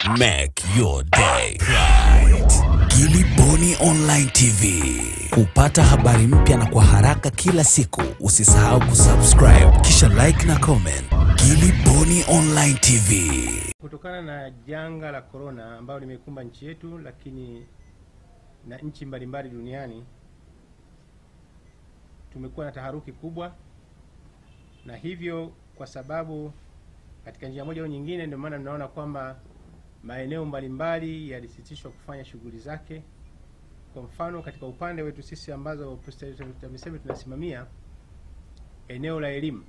Make your day right. Gilly Bonny Online TV. Kupata habari mpya na kwa haraka kila siku, usisahau kusubscribe kisha like na comment. Gilly Bonny Online TV. Kutokana na janga la corona ambalo limekumba nchi yetu lakini na nchi mbalimbali duniani, tumekuwa na taharuki kubwa, na hivyo kwa sababu katika njia moja au nyingine ndio maana tunaona kwamba maeneo mbalimbali yalisitishwa kufanya shughuli zake. Kwa mfano katika upande wetu sisi ambazo TAMISEMI tunasimamia eneo la elimu,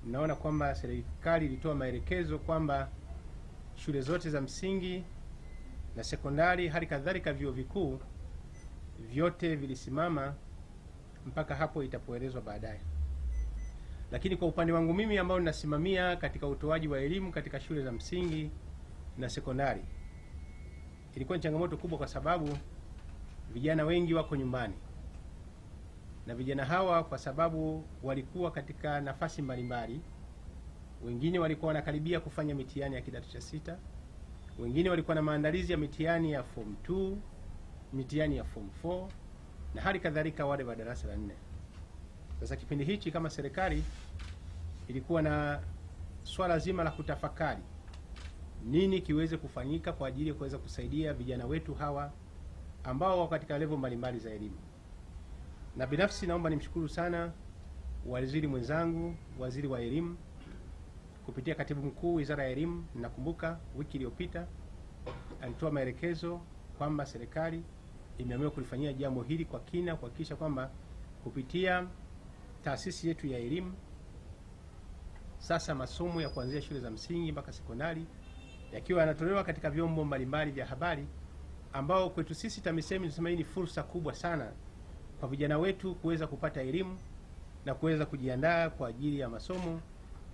mnaona kwamba serikali ilitoa maelekezo kwamba shule zote za msingi na sekondari hali kadhalika vyuo vikuu vyote vilisimama mpaka hapo itapoelezwa baadaye. Lakini kwa upande wangu mimi ambao ninasimamia katika utoaji wa elimu katika shule za msingi na sekondari, ilikuwa ni changamoto kubwa kwa sababu vijana wengi wako nyumbani, na vijana hawa kwa sababu walikuwa katika nafasi mbalimbali, wengine walikuwa wanakaribia kufanya mitihani ya kidato cha 6, wengine walikuwa na maandalizi ya mitihani ya form 2, mitihani ya form 4 na hali kadhalika wale wa darasa la 4. Sasa kipindi hichi kama serikali ilikuwa na swala zima la kutafakari nini kiweze kufanyika kwa ajili ya kuweza kusaidia vijana wetu hawa ambao wako katika level mbalimbali za elimu. Na binafsi naomba nimshukuru sana waziri mwenzangu, waziri wa elimu, kupitia katibu mkuu wizara ya elimu. Ninakumbuka wiki iliyopita alitoa maelekezo kwamba serikali imeamua kulifanyia jambo hili kwa kina, kuhakikisha kwamba kupitia taasisi yetu ya elimu sasa masomo ya kuanzia shule za msingi mpaka sekondari yakiwa yanatolewa katika vyombo mbalimbali vya habari, ambao kwetu sisi TAMISEMI tunasema hii ni fursa kubwa sana kwa vijana wetu kuweza kupata elimu na kuweza kujiandaa kwa ajili ya masomo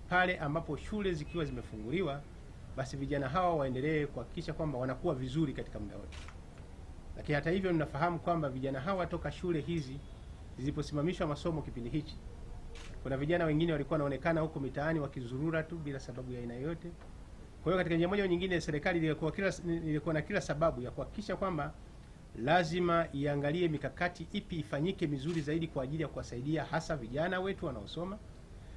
pale ambapo shule zikiwa zimefunguliwa. Basi vijana hawa waendelee kuhakikisha kwamba wanakuwa vizuri katika muda wote. Lakini hata hivyo mnafahamu kwamba vijana hawa toka shule hizi ziliposimamishwa masomo kipindi hichi, kuna vijana wengine walikuwa wanaonekana huko mitaani wakizurura tu bila sababu ya aina yoyote. Kwa hiyo katika njia moja au nyingine serikali ilikuwa na kila sababu ya kuhakikisha kwamba lazima iangalie mikakati ipi ifanyike mizuri zaidi kwa ajili ya kuwasaidia hasa vijana wetu wanaosoma,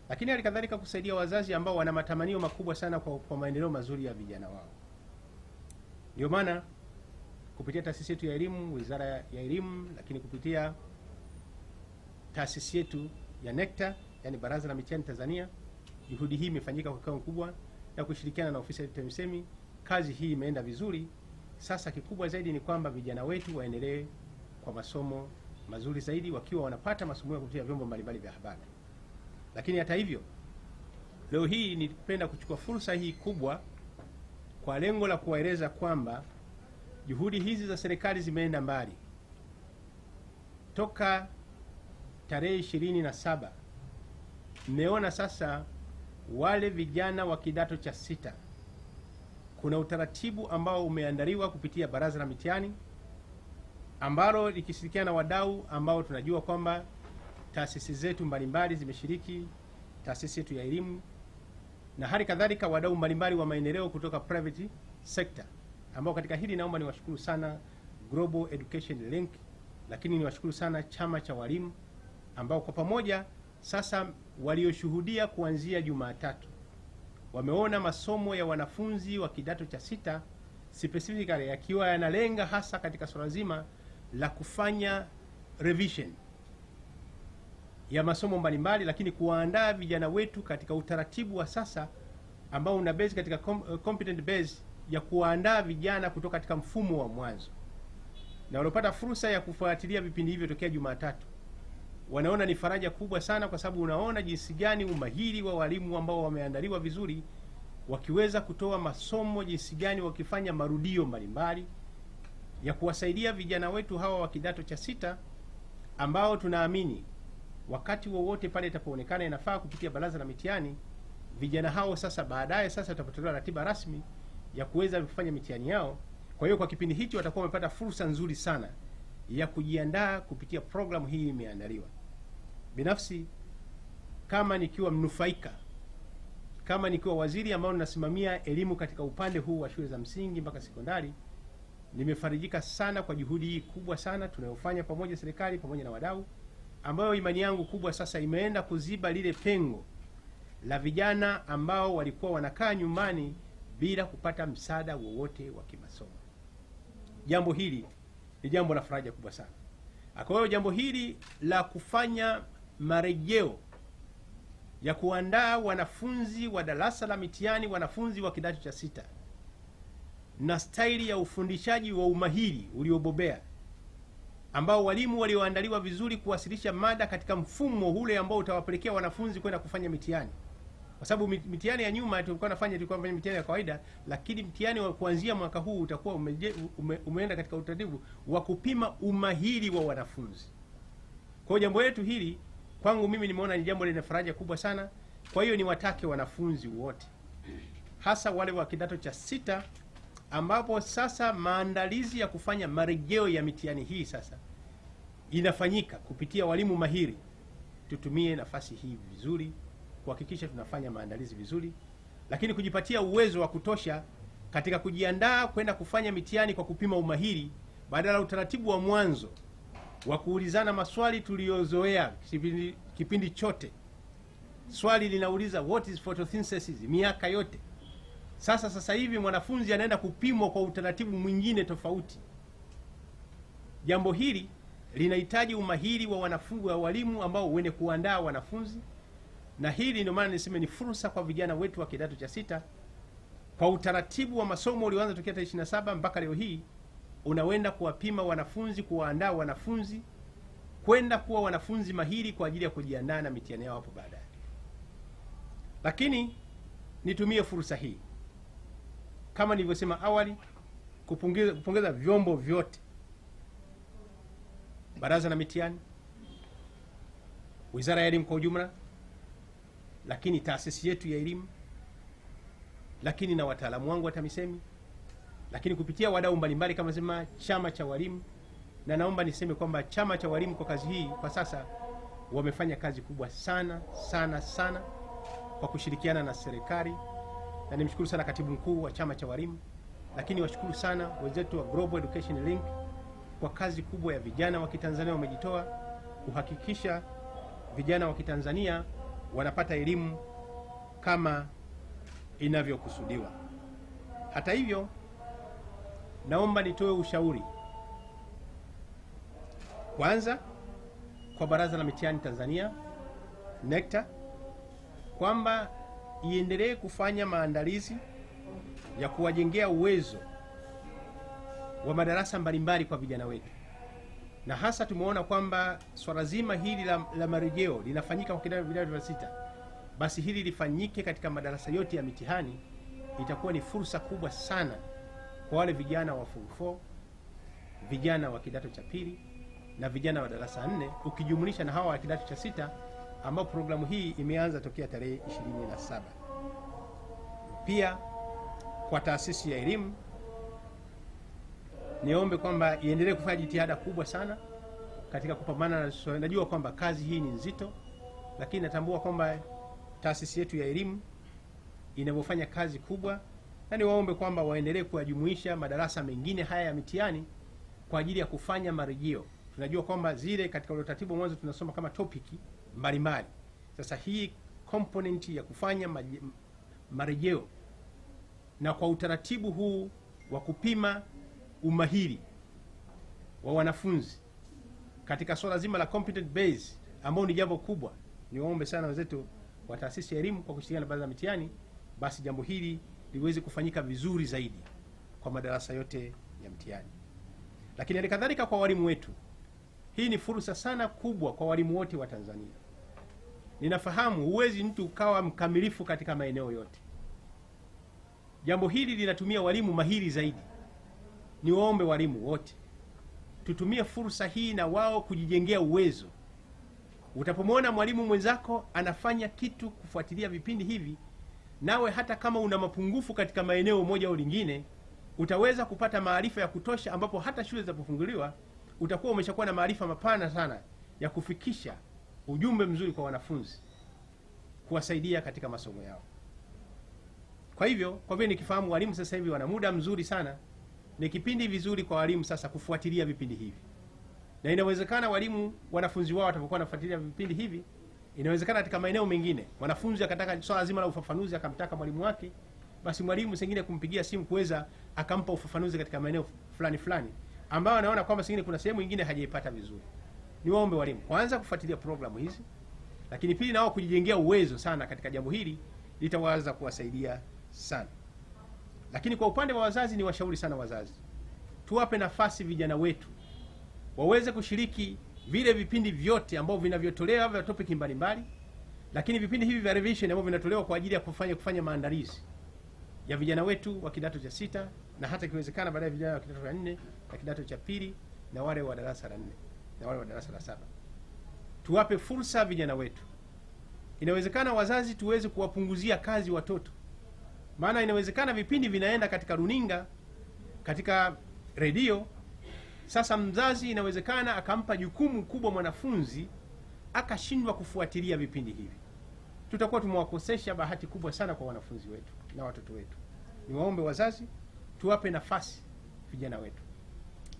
lakini hali kadhalika kusaidia wazazi ambao wana matamanio makubwa sana kwa maendeleo mazuri ya vijana wao. Ndio maana kupitia taasisi yetu ya elimu, wizara ya elimu, lakini kupitia taasisi yetu ya NECTA, yani Baraza la Mitihani Tanzania, juhudi hii imefanyika kwa kiwango kubwa na kushirikiana na ofisi ya TAMISEMI. Kazi hii imeenda vizuri. Sasa kikubwa zaidi ni kwamba vijana wetu waendelee kwa masomo mazuri zaidi wakiwa wanapata masomo ya kupitia vyombo mbalimbali vya habari. Lakini hata hivyo, leo hii nipenda kuchukua fursa hii kubwa kwa lengo la kuwaeleza kwamba juhudi hizi za serikali zimeenda mbali. Toka tarehe 27 mmeona sasa wale vijana wa kidato cha 6 kuna utaratibu ambao umeandaliwa kupitia Baraza la Mitihani, ambalo likishirikiana na wadau ambao tunajua kwamba taasisi zetu mbalimbali zimeshiriki, taasisi yetu ya elimu na hali kadhalika wadau mbalimbali wa maendeleo kutoka private sector, ambao katika hili naomba niwashukuru sana Global Education Link, lakini niwashukuru sana chama cha walimu ambao kwa pamoja sasa walioshuhudia kuanzia Jumatatu wameona masomo ya wanafunzi wa kidato cha 6 specifically yakiwa yanalenga hasa katika swala zima la kufanya revision ya masomo mbalimbali, lakini kuandaa vijana wetu katika utaratibu wa sasa ambao una base katika competent base ya kuandaa vijana kutoka katika mfumo wa mwanzo. Na walopata fursa ya kufuatilia vipindi hivyo tokea Jumatatu wanaona ni faraja kubwa sana, kwa sababu unaona jinsi gani umahiri wa walimu ambao wameandaliwa vizuri wakiweza kutoa masomo, jinsi gani wakifanya marudio mbalimbali ya kuwasaidia vijana wetu hawa wa kidato cha 6 ambao tunaamini wakati wowote pale itapoonekana inafaa kupitia Baraza la Mitihani, vijana hao sasa baadaye sasa tutapata ratiba rasmi ya kuweza kufanya mitihani yao. Kwa hiyo kwa kipindi hicho watakuwa wamepata fursa nzuri sana ya kujiandaa kupitia programu hii imeandaliwa. Binafsi kama nikiwa mnufaika kama nikiwa waziri ambao ninasimamia elimu katika upande huu wa shule za msingi mpaka sekondari, nimefarijika sana kwa juhudi hii kubwa sana tunayofanya pamoja serikali pamoja na wadau, ambayo imani yangu kubwa sasa imeenda kuziba lile pengo la vijana ambao walikuwa wanakaa nyumbani bila kupata msaada wowote wa kimasomo. Jambo hili ni jambo la faraja kubwa sana. Kwa hiyo jambo hili la kufanya marejeo ya kuandaa wanafunzi wa darasa la mitihani, wanafunzi wa kidato cha 6 na staili ya ufundishaji wa umahiri uliobobea, ambao walimu walioandaliwa vizuri kuwasilisha mada katika mfumo ule ambao utawapelekea wanafunzi kwenda kufanya mitihani. Kwa sababu mitihani ya nyuma tulikuwa nafanya mitihani ya kawaida, lakini mtihani wa kuanzia mwaka huu utakuwa umeenda katika utaratibu wa kupima umahiri wa wanafunzi. Kwa hiyo jambo letu hili kwangu mimi nimeona ni jambo lenye faraja kubwa sana. Kwa hiyo niwatake wanafunzi wote, hasa wale wa kidato cha 6, ambapo sasa maandalizi ya kufanya marejeo ya mitihani hii sasa inafanyika kupitia walimu mahiri. Tutumie nafasi hii vizuri kuhakikisha tunafanya maandalizi vizuri, lakini kujipatia uwezo wa kutosha katika kujiandaa kwenda kufanya mitihani kwa kupima umahiri, badala ya utaratibu wa mwanzo wa kuulizana maswali tuliyozoea kipindi chote. Swali linauliza what is photosynthesis miaka yote. Sasa hivi mwanafunzi anaenda kupimwa kwa utaratibu mwingine tofauti. Jambo hili linahitaji umahiri wa wanafunzi wa walimu ambao wenye kuandaa wanafunzi, na hili ndio maana niseme ni fursa kwa vijana wetu wa kidato cha 6. Kwa utaratibu wa masomo ulioanza tokea 27 mpaka leo hii, unawenda kuwapima wanafunzi, kuwaandaa wanafunzi kwenda kuwa wanafunzi mahiri kwa ajili ya kujiandaa na mitihani yao hapo baadaye. Lakini nitumie fursa hii kama nilivyosema awali kupongeza vyombo vyote, Baraza la Mitihani, Wizara ya Elimu kwa ujumla, lakini taasisi yetu ya elimu, lakini na wataalamu wangu wa TAMISEMI, lakini kupitia wadau mbalimbali kama sema chama cha walimu. Na naomba niseme kwamba chama cha walimu kwa kazi hii kwa sasa wamefanya kazi kubwa sana sana sana kwa kushirikiana na serikali, na nimshukuru sana katibu mkuu wa chama cha walimu, lakini washukuru sana wenzetu wa Global Education Link kwa kazi kubwa ya vijana wa Kitanzania wamejitoa kuhakikisha vijana wa Kitanzania wanapata elimu kama inavyokusudiwa. Hata hivyo, naomba nitoe ushauri kwanza kwa Baraza la Mitihani Tanzania NECTA kwamba iendelee kufanya maandalizi ya kuwajengea uwezo wa madarasa mbalimbali kwa vijana wetu, na hasa tumeona kwamba swala zima hili la marejeo linafanyika kwa kidato vya 6. Basi hili lifanyike katika madarasa yote ya mitihani. Itakuwa ni fursa kubwa sana kwa wale vijana wa form 4, vijana wa kidato cha 2 na vijana wa darasa 4, ukijumlisha na hawa wa kidato cha 6 ambao programu hii imeanza tokea tarehe 27. Pia kwa taasisi ya elimu niombe kwamba iendelee kufanya jitihada kubwa sana katika kupambana na najua kwamba kazi hii ni nzito, lakini natambua kwamba taasisi yetu ya elimu inavyofanya kazi kubwa, na niwaombe kwamba waendelee kujumuisha madarasa mengine haya ya mitihani kwa ajili ya kufanya marejeo. Tunajua kwamba zile katika utaratibu mwanzo tunasoma kama topic mbalimbali. Sasa hii component ya kufanya marejeo na kwa utaratibu huu wa kupima umahiri wa wanafunzi katika swala zima la competent base ambao ni jambo kubwa, niwaombe sana wenzetu wa taasisi ya elimu kwa kushirikiana na Baraza la Mitihani, basi jambo hili liweze kufanyika vizuri zaidi kwa madarasa yote ya mtihani. Lakini halikadhalika kwa walimu wetu, hii ni fursa sana kubwa kwa walimu wote wa Tanzania. Ninafahamu huwezi mtu ukawa mkamilifu katika maeneo yote. Jambo hili linatumia walimu mahiri zaidi. Niwaombe walimu wote tutumie fursa hii na wao kujijengea uwezo. Utapomwona mwalimu mwenzako anafanya kitu kufuatilia vipindi hivi, nawe hata kama una mapungufu katika maeneo moja au lingine, utaweza kupata maarifa ya kutosha, ambapo hata shule zinapofunguliwa utakuwa umeshakuwa na maarifa mapana sana ya kufikisha ujumbe mzuri kwa wanafunzi, kuwasaidia katika masomo yao. Kwa hivyo, kwa vile nikifahamu walimu sasa hivi wana muda mzuri sana, ni kipindi vizuri kwa walimu sasa kufuatilia vipindi hivi. Na inawezekana walimu wanafunzi wao watapokuwa wanafuatilia vipindi hivi, inawezekana katika maeneo mengine wanafunzi akataka swala zima la ufafanuzi akamtaka mwalimu wake, basi mwalimu sengine kumpigia simu kuweza akampa ufafanuzi katika maeneo fulani fulani ambao anaona kwamba sengine kuna sehemu nyingine hajaipata vizuri. Niwaombe walimu kwanza kufuatilia programu hizi, lakini pili nao kujijengea uwezo sana katika jambo hili, litaweza kuwasaidia sana. Lakini kwa upande wa wazazi, ni washauri sana wazazi, tuwape nafasi vijana wetu waweze kushiriki vile vipindi vyote ambavyo vinavyotolewa vya topic mbalimbali, lakini vipindi hivi vya revision ambavyo vinatolewa kwa ajili ya kufanya maandalizi ya vijana wetu wa kidato cha 6 na hata ikiwezekana baadaye vijana wa kidato cha 4 na kidato cha pili na wale wa darasa la 4 na wale wa darasa la 7. Tuwape fursa vijana wetu. Inawezekana wazazi tuweze kuwapunguzia kazi watoto. Maana inawezekana vipindi vinaenda katika runinga, katika redio. Sasa mzazi inawezekana akampa jukumu kubwa mwanafunzi akashindwa kufuatilia vipindi hivi. Tutakuwa tumewakosesha bahati kubwa sana kwa wanafunzi wetu na watoto wetu. Niwaombe wazazi tuwape nafasi vijana wetu.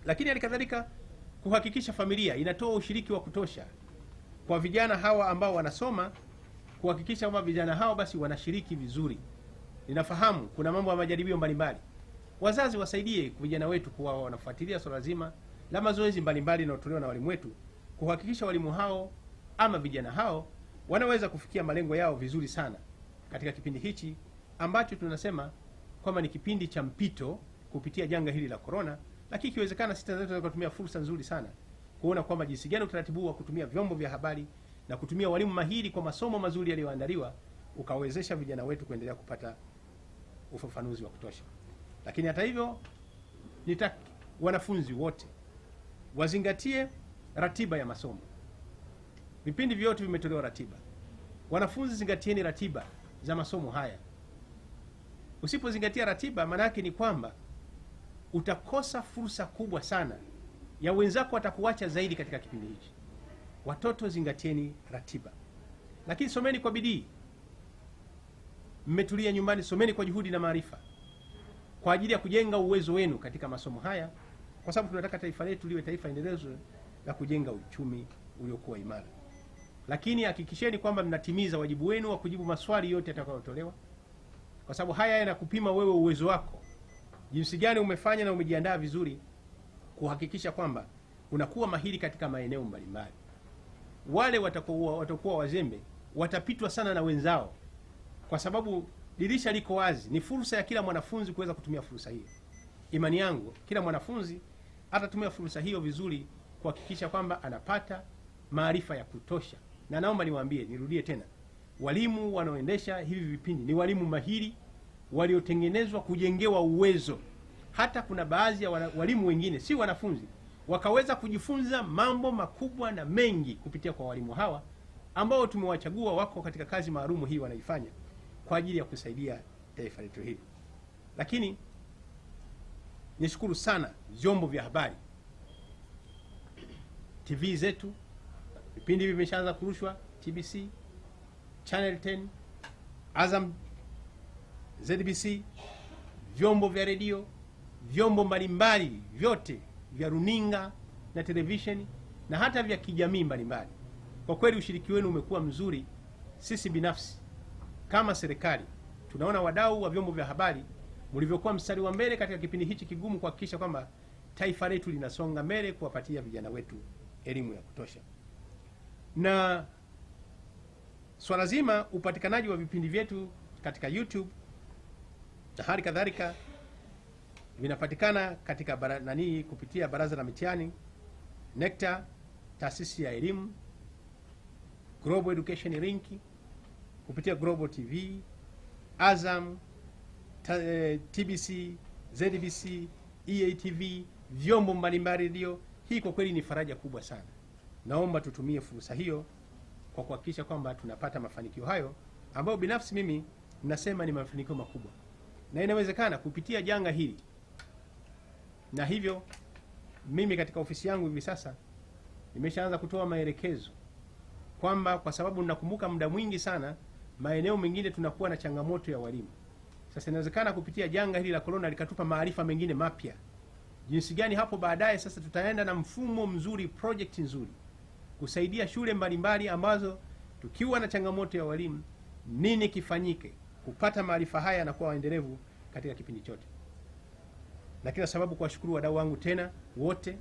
Lakini halikadhalika kuhakikisha familia inatoa ushiriki wa kutosha kwa vijana hawa ambao wanasoma, kuhakikisha kwamba vijana hao basi wanashiriki vizuri. Ninafahamu kuna mambo ya majaribio mbalimbali. Wazazi wasaidie vijana wetu kuwa wanafuatilia swala zima la mazoezi mbalimbali yanayotolewa na walimu wetu, kuhakikisha walimu hao ama vijana hao wanaweza kufikia malengo yao vizuri sana katika kipindi hichi ambacho tunasema kwamba ni kipindi cha mpito kupitia janga hili la corona. Lakini ikiwezekana sisi tunaweza kutumia fursa nzuri sana kuona kwamba jinsi gani utaratibu wa kutumia vyombo vya habari na kutumia walimu mahiri kwa masomo mazuri yaliyoandaliwa ukawezesha vijana wetu kuendelea kupata ufafanuzi wa kutosha. Lakini hata hivyo, wanafunzi wote wazingatie ratiba ya masomo. Vipindi vyote vimetolewa ratiba. Wanafunzi zingatieni ratiba za masomo haya. Usipozingatia ratiba, maana yake ni kwamba utakosa fursa kubwa sana ya wenzako watakuacha zaidi katika kipindi hichi. Watoto zingatieni ratiba. Lakini someni kwa bidii. Mmetulia nyumbani, someni kwa juhudi na maarifa kwa ajili ya kujenga uwezo wenu katika masomo haya, kwa sababu tunataka taifa letu liwe taifa endelevu la kujenga uchumi uliokuwa imara. Lakini hakikisheni kwamba mnatimiza wajibu wenu wa kujibu maswali yote yatakayotolewa, kwa sababu haya yanakupima wewe uwezo wako, jinsi gani umefanya na umejiandaa vizuri kuhakikisha kwamba unakuwa mahiri katika maeneo mbalimbali. Wale watakuwa wazembe watapitwa sana na wenzao, kwa sababu dirisha liko wazi. Ni fursa ya kila mwanafunzi kuweza kutumia fursa hiyo. Imani yangu kila mwanafunzi atatumia fursa hiyo vizuri kuhakikisha kwamba anapata maarifa ya kutosha. Na naomba niwaambie, nirudie tena, walimu wanaoendesha hivi vipindi ni walimu mahiri waliotengenezwa kujengewa uwezo. Hata kuna baadhi ya walimu wengine si wanafunzi wakaweza kujifunza mambo makubwa na mengi kupitia kwa walimu hawa ambao tumewachagua, wako katika kazi maalumu hii wanaifanya kwa ajili ya kusaidia taifa letu hili. Lakini nishukuru sana vyombo vya habari, TV zetu, vipindi hivi vimeshaanza kurushwa, TBC, Channel 10, Azam, ZBC, vyombo vya redio, vyombo mbalimbali vyote vya runinga na television na hata vya kijamii mbalimbali. Kwa kweli ushiriki wenu umekuwa mzuri. Sisi binafsi kama serikali tunaona wadau wa vyombo vya habari mlivyokuwa mstari wa mbele katika kipindi hichi kigumu kuhakikisha kwamba taifa letu linasonga mbele, kuwapatia vijana wetu elimu ya kutosha. Na swala zima upatikanaji wa vipindi vyetu katika YouTube na hali kadhalika vinapatikana katika kupitia Baraza la Mitihani, NECTA, Taasisi ya Elimu, Global Education Link, kupitia Global TV, Azam, TBC, ZBC, EATV, vyombo mbalimbali redio. Hii kwa kweli ni faraja kubwa sana. Naomba tutumie fursa hiyo kwa kuhakikisha kwamba tunapata mafanikio hayo ambayo binafsi mimi nasema ni mafanikio makubwa. Na inawezekana kupitia janga hili. Na hivyo mimi katika ofisi yangu hivi sasa nimeshaanza kutoa maelekezo kwamba, kwa sababu ninakumbuka muda mwingi sana maeneo mengine tunakuwa na changamoto ya walimu. Sasa inawezekana kupitia janga hili la corona likatupa maarifa mengine mapya. Jinsi gani hapo baadaye sasa tutaenda na mfumo mzuri, project nzuri kusaidia shule mbalimbali ambazo tukiwa na changamoto ya walimu nini kifanyike kupata maarifa haya na kuwa waendelevu katika kipindi chote. Na kila sababu kuwashukuru wadau wangu tena wote,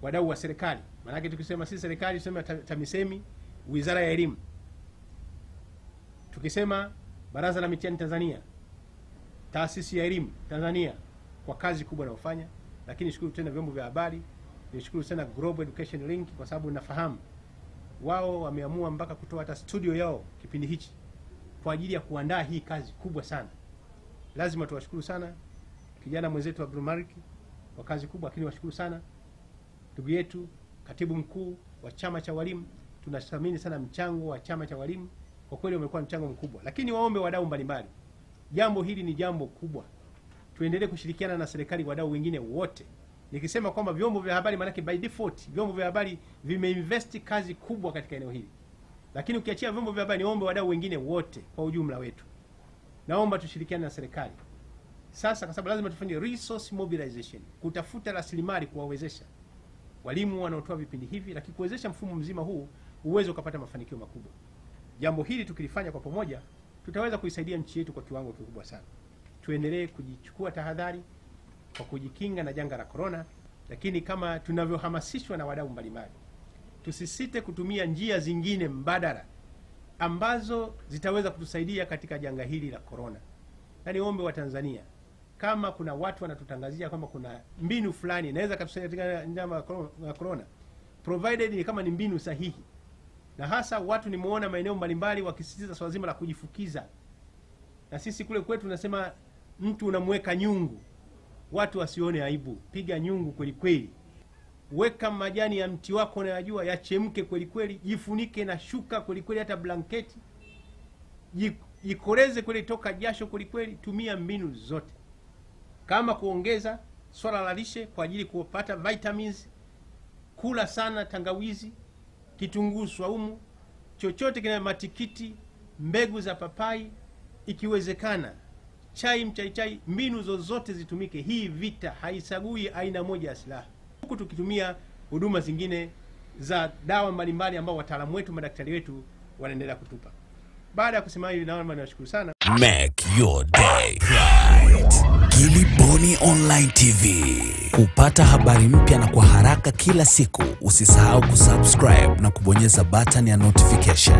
wadau wa serikali. Maana tukisema sisi serikali tuseme TAMISEMI, Wizara ya Elimu. Tukisema Baraza la Mitihani Tanzania, Taasisi ya Elimu Tanzania kwa kazi kubwa wanayofanya. Lakini shukuru tena vyombo vya habari, nishukuru sana Global Education Link kwa sababu nafahamu wao wameamua mpaka kutoa hata studio yao kipindi hichi kwa ajili ya kuandaa hii kazi kubwa sana. Lazima tuwashukuru sana kijana mwenzetu Abdul Malik kwa kazi kubwa, lakini washukuru sana ndugu yetu katibu mkuu wa chama cha walimu. Tunathamini sana mchango wa chama cha walimu, kwa kweli umekuwa mchango mkubwa. Lakini waombe wadau mbalimbali, jambo hili ni jambo kubwa, tuendelee kushirikiana na serikali, wadau wengine wote. Nikisema kwamba vyombo vya habari, maana by default vyombo vya habari vimeinvest kazi kubwa katika eneo hili, lakini ukiachia vyombo vya habari, niombe wadau wengine wote kwa ujumla wetu, naomba tushirikiane na serikali sasa, kwa sababu lazima tufanye resource mobilization, kutafuta rasilimali kuwawezesha walimu wanaotoa vipindi hivi, lakini kuwezesha mfumo mzima huu uwezo ukapata mafanikio makubwa. Jambo hili tukilifanya kwa pamoja, tutaweza kuisaidia nchi yetu kwa kiwango kikubwa sana. Tuendelee kujichukua tahadhari kwa kujikinga na janga la corona, lakini kama tunavyohamasishwa na wadau mbalimbali, tusisite kutumia njia zingine mbadala ambazo zitaweza kutusaidia katika janga hili la corona. Na niombe wa Tanzania, kama kuna watu wanatutangazia kwamba kuna mbinu fulani inaweza kutusaidia katika janga la corona, provided ni kama ni mbinu sahihi. Na hasa watu nimeona maeneo mbalimbali wakisisitiza swala zima la kujifukiza. Na sisi kule kwetu tunasema mtu unamweka nyungu, watu wasione aibu. Piga nyungu kweli kweli. Weka majani ya mti wako unayojua yachemke kweli kweli, jifunike na shuka kweli kweli, hata blanketi. Jikoreze kweli, toka jasho kweli kweli, tumia mbinu zote. Kama kuongeza swala la lishe kwa ajili kupata vitamins, kula sana tangawizi, kitunguu swaumu, chochote kina matikiti, mbegu za papai, ikiwezekana chai, mchaichai, mbinu zozote zitumike. Hii vita haisagui aina moja ya silaha. Huku tukitumia huduma zingine za dawa mbalimbali ambao wataalamu wetu, madaktari wetu wanaendelea kutupa. Baada ya kusema hivi, naomba niwashukuru sana. Make your day right. Gilly Bonny Online TV. Kupata habari mpya na kwa haraka kila siku, usisahau kusubscribe na kubonyeza button ya notification.